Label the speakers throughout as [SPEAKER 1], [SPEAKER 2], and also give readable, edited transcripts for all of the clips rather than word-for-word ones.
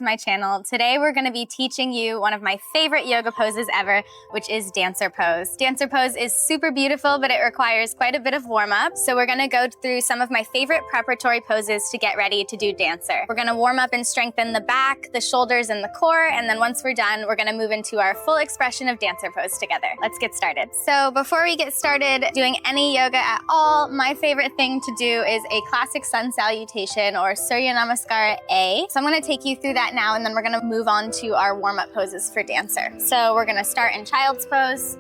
[SPEAKER 1] to my channel. Today we're going to be teaching you one of my favorite yoga poses ever, which is dancer pose. Dancer pose is super beautiful, but it requires quite a bit of warm-up. So we're going to go through some of my favorite preparatory poses to get ready to do dancer. We're going to warm up and strengthen the back, the shoulders, and the core, and then once we're done, we're going to move into our full expression of dancer pose together. Let's get started. So before we get started doing any yoga at all, my favorite thing to do is a classic sun salutation or Surya Namaskar A. So I'm going to take you through that now, and then we're going to move on to our warm-up poses for dancer. So we're going to start in child's pose.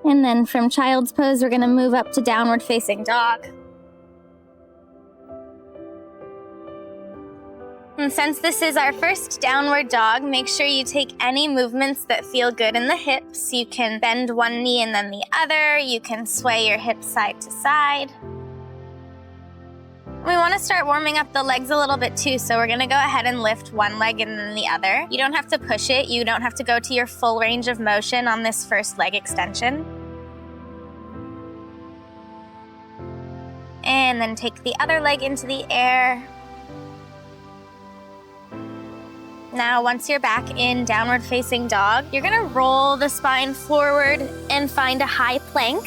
[SPEAKER 1] And then from child's pose, we're going to move up to downward facing dog. And since this is our first downward dog, make sure you take any movements that feel good in the hips. You can bend one knee and then the other. You can sway your hips side to side. We want to start warming up the legs a little bit too, so we're going to go ahead and lift one leg and then the other. You don't have to push it. You don't have to go to your full range of motion on this first leg extension. And then take the other leg into the air. Now, once you're back in downward facing dog, you're gonna roll the spine forward and find a high plank.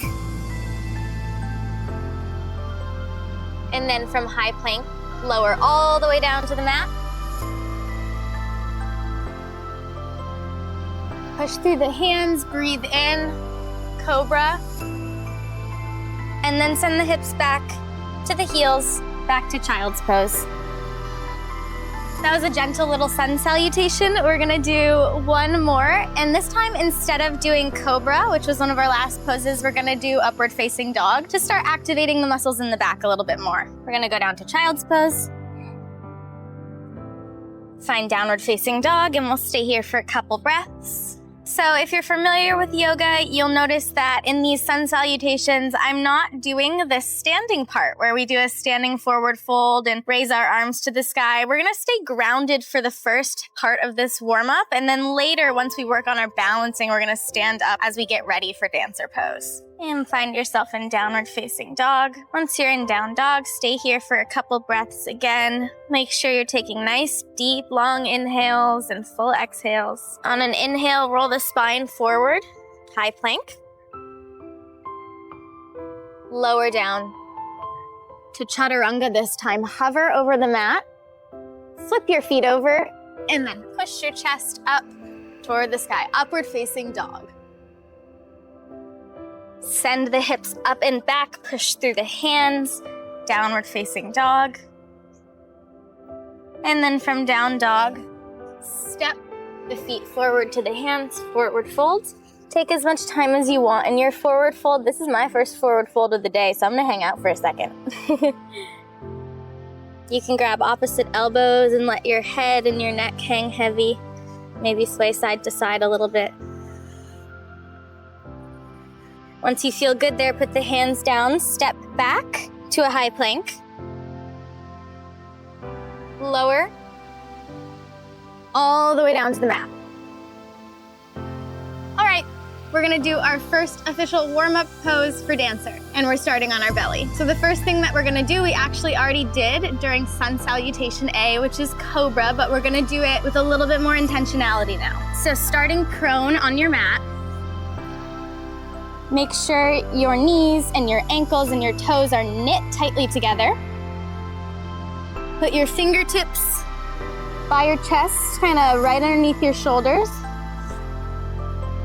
[SPEAKER 1] And then from high plank, lower all the way down to the mat. Push through the hands, breathe in, cobra. And then send the hips back to the heels, back to child's pose. That was a gentle little sun salutation. We're gonna do one more, and this time instead of doing cobra, which was one of our last poses, we're gonna do upward facing dog to start activating the muscles in the back a little bit more. We're gonna go down to child's pose. Find downward facing dog, and we'll stay here for a couple breaths. So if you're familiar with yoga, you'll notice that in these sun salutations, I'm not doing the standing part where we do a standing forward fold and raise our arms to the sky. We're gonna stay grounded for the first part of this warm-up, and then later, once we work on our balancing, we're gonna stand up as we get ready for dancer pose. And find yourself in downward facing dog. Once you're in down dog, stay here for a couple breaths again. Make sure you're taking nice, deep, long inhales and full exhales. On an inhale, roll the spine forward, high plank. Lower down to chaturanga this time. Hover over the mat, flip your feet over, and then push your chest up toward the sky, upward facing dog. Send the hips up and back, push through the hands, downward facing dog. And then from down dog, step the feet forward to the hands, forward fold. Take as much time as you want in your forward fold. This is my first forward fold of the day, so I'm gonna hang out for a second. You can grab opposite elbows and let your head and your neck hang heavy. Maybe sway side to side a little bit. Once you feel good there, put the hands down, step back to a high plank. Lower, all the way down to the mat. All right, we're gonna do our first official warm-up pose for dancer, and we're starting on our belly. So the first thing that we're gonna do, we actually already did during sun salutation A, which is cobra, but we're gonna do it with a little bit more intentionality now. So starting prone on your mat, make sure your knees and your ankles and your toes are knit tightly together. Put your fingertips by your chest, kind of right underneath your shoulders.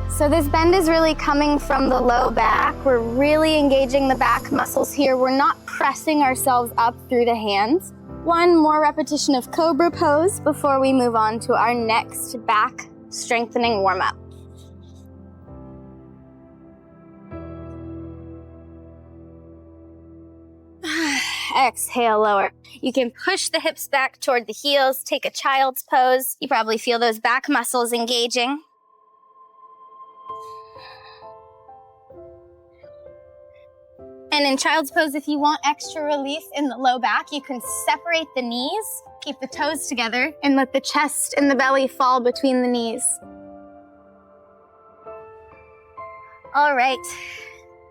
[SPEAKER 1] So this bend is really coming from the low back. We're really engaging the back muscles here. We're not pressing ourselves up through the hands. One more repetition of cobra pose before we move on to our next back strengthening warm-up. Exhale, lower. You can push the hips back toward the heels, take a child's pose. You probably feel those back muscles engaging. And in child's pose, if you want extra relief in the low back, you can separate the knees, keep the toes together, and let the chest and the belly fall between the knees. All right,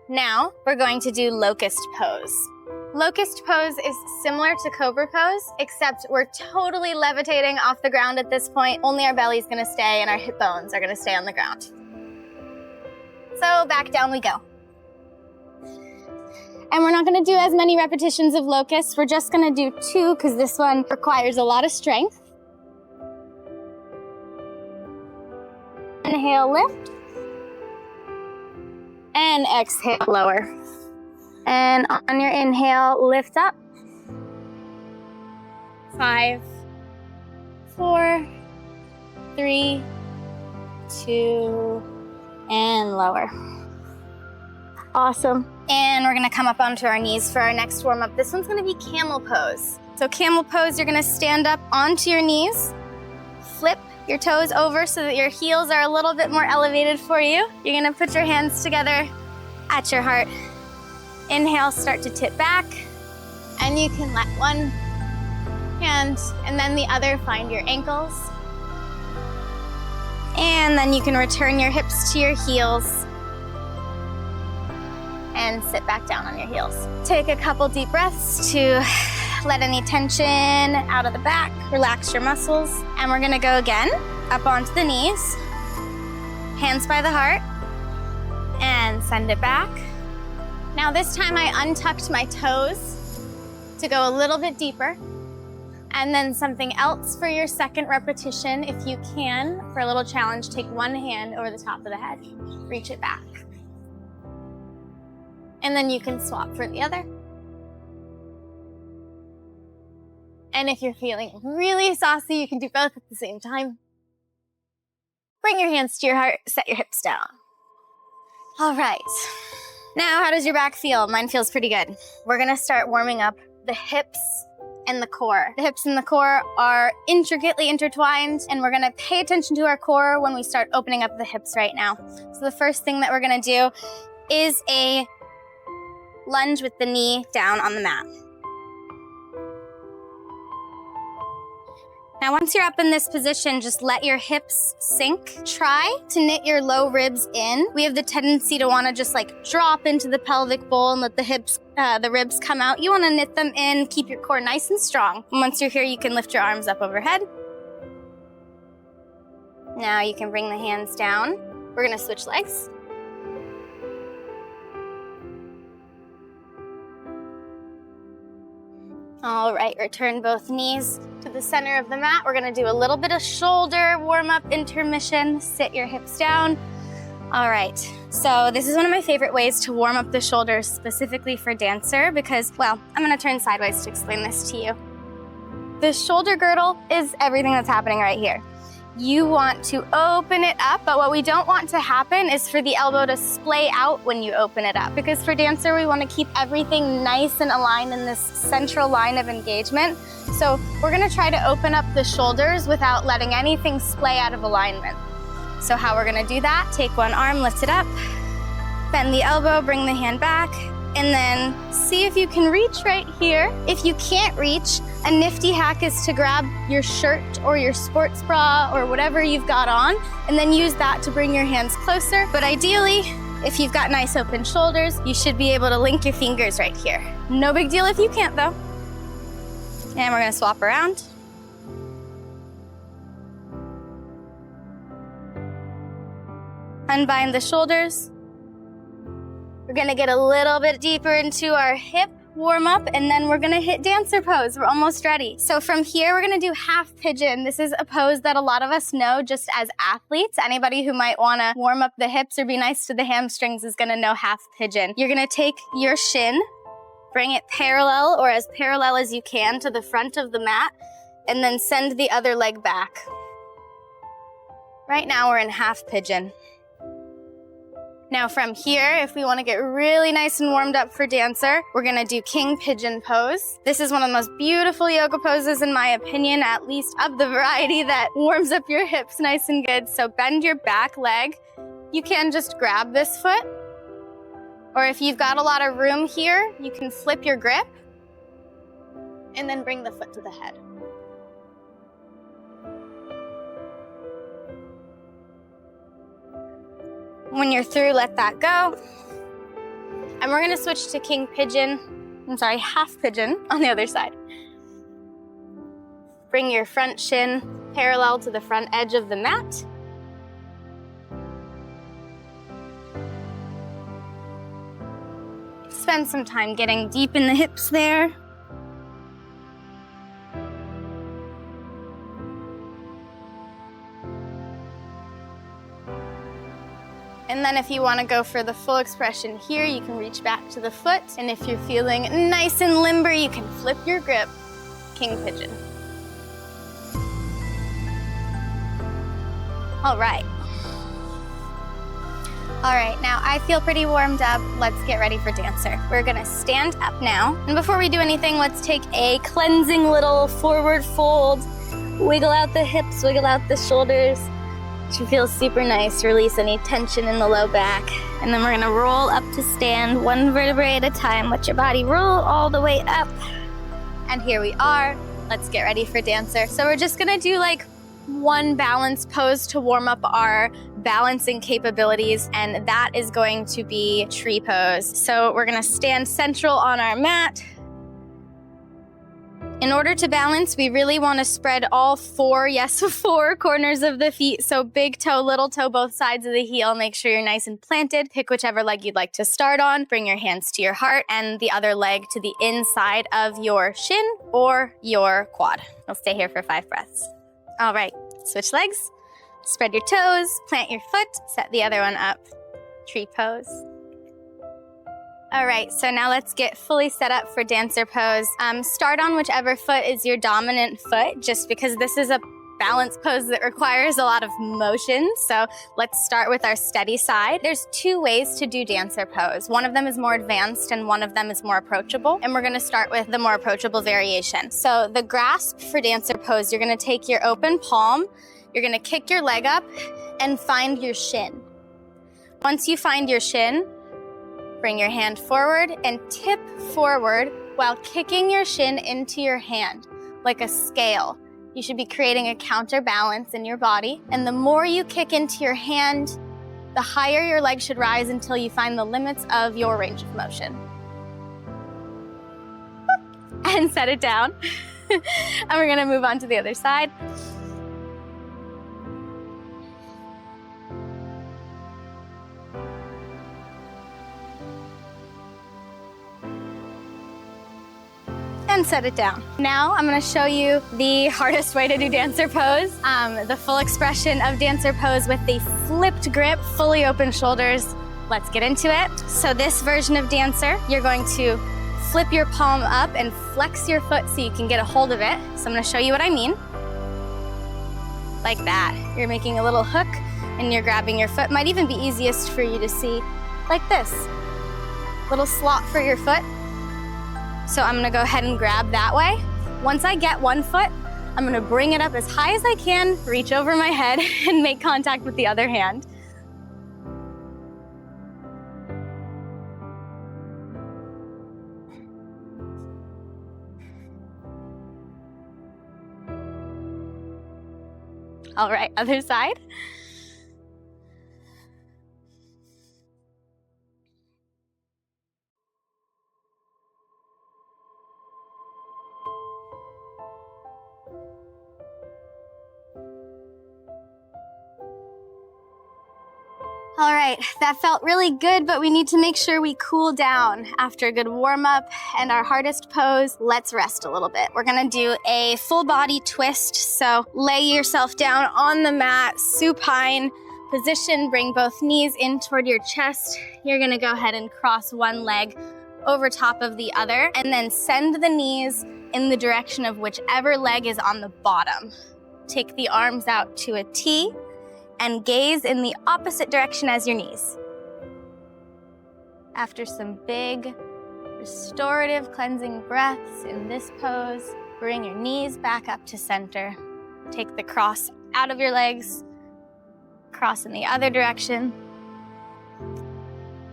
[SPEAKER 1] now we're going to do locust pose. Locust pose is similar to cobra pose, except we're totally levitating off the ground at this point. Only our belly's gonna stay and our hip bones are gonna stay on the ground. So back down we go. And we're not gonna do as many repetitions of locust. We're just gonna do 2 because this one requires a lot of strength. Inhale, lift. And exhale, lower. And on your inhale, lift up. 5, 4, 3, 2, and lower. Awesome. And we're gonna come up onto our knees for our next warm up. This one's gonna be camel pose. So camel pose, you're gonna stand up onto your knees, flip your toes over so that your heels are a little bit more elevated for you. You're gonna put your hands together at your heart. Inhale, start to tip back, and you can let one hand and then the other find your ankles. And then you can return your hips to your heels and sit back down on your heels. Take a couple deep breaths to let any tension out of the back, relax your muscles. And we're gonna go again, up onto the knees, hands by the heart, and send it back. Now this time I untucked my toes to go a little bit deeper. And then something else for your second repetition, if you can, for a little challenge, take one hand over the top of the head, reach it back. And then you can swap for the other. And if you're feeling really saucy, you can do both at the same time. Bring your hands to your heart, set your hips down. All right. Now, how does your back feel? Mine feels pretty good. We're gonna start warming up the hips and the core. The hips and the core are intricately intertwined, and we're gonna pay attention to our core when we start opening up the hips right now. So the first thing that we're gonna do is a lunge with the knee down on the mat. Now, once you're up in this position, just let your hips sink. Try to knit your low ribs in. We have the tendency to want to just like drop into the pelvic bowl and let the ribs come out. You want to knit them in, keep your core nice and strong. And once you're here, you can lift your arms up overhead. Now you can bring the hands down. We're gonna switch legs. All right, return both knees to the center of the mat. We're gonna do a little bit of shoulder warm-up intermission. Sit your hips down. All right, so this is one of my favorite ways to warm up the shoulders specifically for dancer because, well, I'm gonna turn sideways to explain this to you. The shoulder girdle is everything that's happening right here. You want to open it up, but what we don't want to happen is for the elbow to splay out when you open it up. Because for dancer, we want to keep everything nice and aligned in this central line of engagement. So we're gonna try to open up the shoulders without letting anything splay out of alignment. So how we're gonna do that, take one arm, lift it up, bend the elbow, bring the hand back, and then see if you can reach right here. If you can't reach, a nifty hack is to grab your shirt or your sports bra or whatever you've got on, and then use that to bring your hands closer. But ideally, if you've got nice open shoulders, you should be able to link your fingers right here. No big deal if you can't though. And we're gonna swap around. Unbind the shoulders. We're gonna get a little bit deeper into our hip warm up, and then we're gonna hit dancer pose. We're almost ready. So from here, we're gonna do half pigeon. This is a pose that a lot of us know just as athletes. Anybody who might wanna warm up the hips or be nice to the hamstrings is gonna know half pigeon. You're gonna take your shin, bring it parallel or as parallel as you can to the front of the mat, and then send the other leg back. Right now, we're in half pigeon. Now from here, if we want to get really nice and warmed up for dancer, we're going to do king pigeon pose. This is one of the most beautiful yoga poses in my opinion, at least of the variety that warms up your hips nice and good. So bend your back leg. You can just grab this foot, or if you've got a lot of room here, you can flip your grip and then bring the foot to the head. When you're through, let that go. And we're gonna switch to king pigeon. half pigeon on the other side. Bring your front shin parallel to the front edge of the mat. Spend some time getting deep in the hips there. And then if you want to go for the full expression here, you can reach back to the foot. And if you're feeling nice and limber, you can flip your grip, king pigeon. All right. All right, now I feel pretty warmed up. Let's get ready for dancer. We're gonna stand up now. And before we do anything, let's take a cleansing little forward fold. Wiggle out the hips, wiggle out the shoulders. Should feel super nice. Release any tension in the low back. And then we're gonna roll up to stand, one vertebrae at a time. Let your body roll all the way up. And here we are. Let's get ready for dancer. So we're just gonna do like one balance pose to warm up our balancing capabilities, and that is going to be tree pose. So we're gonna stand central on our mat. In order to balance, we really wanna spread all four corners of the feet. So big toe, little toe, both sides of the heel. Make sure you're nice and planted. Pick whichever leg you'd like to start on. Bring your hands to your heart and the other leg to the inside of your shin or your quad. We'll stay here for 5 breaths. All right, switch legs. Spread your toes, plant your foot, set the other one up. Tree pose. All right, so now let's get fully set up for dancer pose. Start on whichever foot is your dominant foot, just because this is a balance pose that requires a lot of motion. So let's start with our steady side. There's 2 ways to do dancer pose. One of them is more advanced and one of them is more approachable. And we're gonna start with the more approachable variation. So the grasp for dancer pose, you're gonna take your open palm, you're gonna kick your leg up and find your shin. Once you find your shin, bring your hand forward and tip forward while kicking your shin into your hand, like a scale. You should be creating a counterbalance in your body. And the more you kick into your hand, the higher your leg should rise until you find the limits of your range of motion. And set it down. And we're gonna move on to the other side. And set it down. Now I'm gonna show you the hardest way to do dancer pose. The full expression of dancer pose with the flipped grip, fully open shoulders. Let's get into it. So this version of dancer, you're going to flip your palm up and flex your foot so you can get a hold of it. So I'm gonna show you what I mean. Like that. You're making a little hook and you're grabbing your foot. Might even be easiest for you to see like this. Little slot for your foot. So I'm gonna go ahead and grab that way. Once I get one foot, I'm gonna bring it up as high as I can, reach over my head, and make contact with the other hand. All right, other side. All right, that felt really good, but we need to make sure we cool down after a good warm up and our hardest pose. Let's rest a little bit. We're gonna do a full body twist. So lay yourself down on the mat, supine position, bring both knees in toward your chest. You're gonna go ahead and cross one leg over top of the other and then send the knees in the direction of whichever leg is on the bottom. Take the arms out to a T and gaze in the opposite direction as your knees. After some big, restorative, cleansing breaths in this pose, bring your knees back up to center. Take the cross out of your legs, cross in the other direction.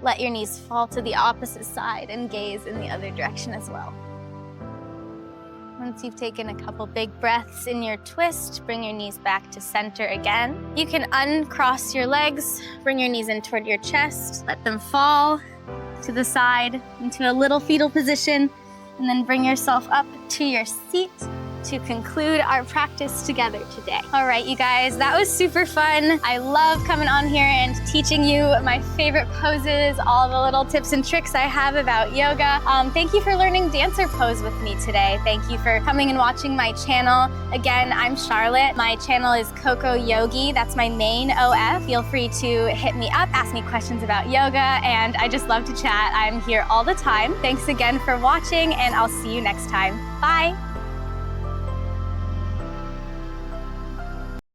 [SPEAKER 1] Let your knees fall to the opposite side and gaze in the other direction as well. Once you've taken a couple big breaths in your twist, bring your knees back to center again. You can uncross your legs, bring your knees in toward your chest, let them fall to the side into a little fetal position, and then bring yourself up to your seat to conclude our practice together today. All right, you guys, that was super fun. I love coming on here and teaching you my favorite poses, all the little tips and tricks I have about yoga. Thank you for learning dancer pose with me today. Thank you for coming and watching my channel. Again, I'm Charlotte. My channel is Coco Yogi. That's my main OF. Feel free to hit me up, ask me questions about yoga, and I just love to chat. I'm here all the time. Thanks again for watching, and I'll see you next time. Bye.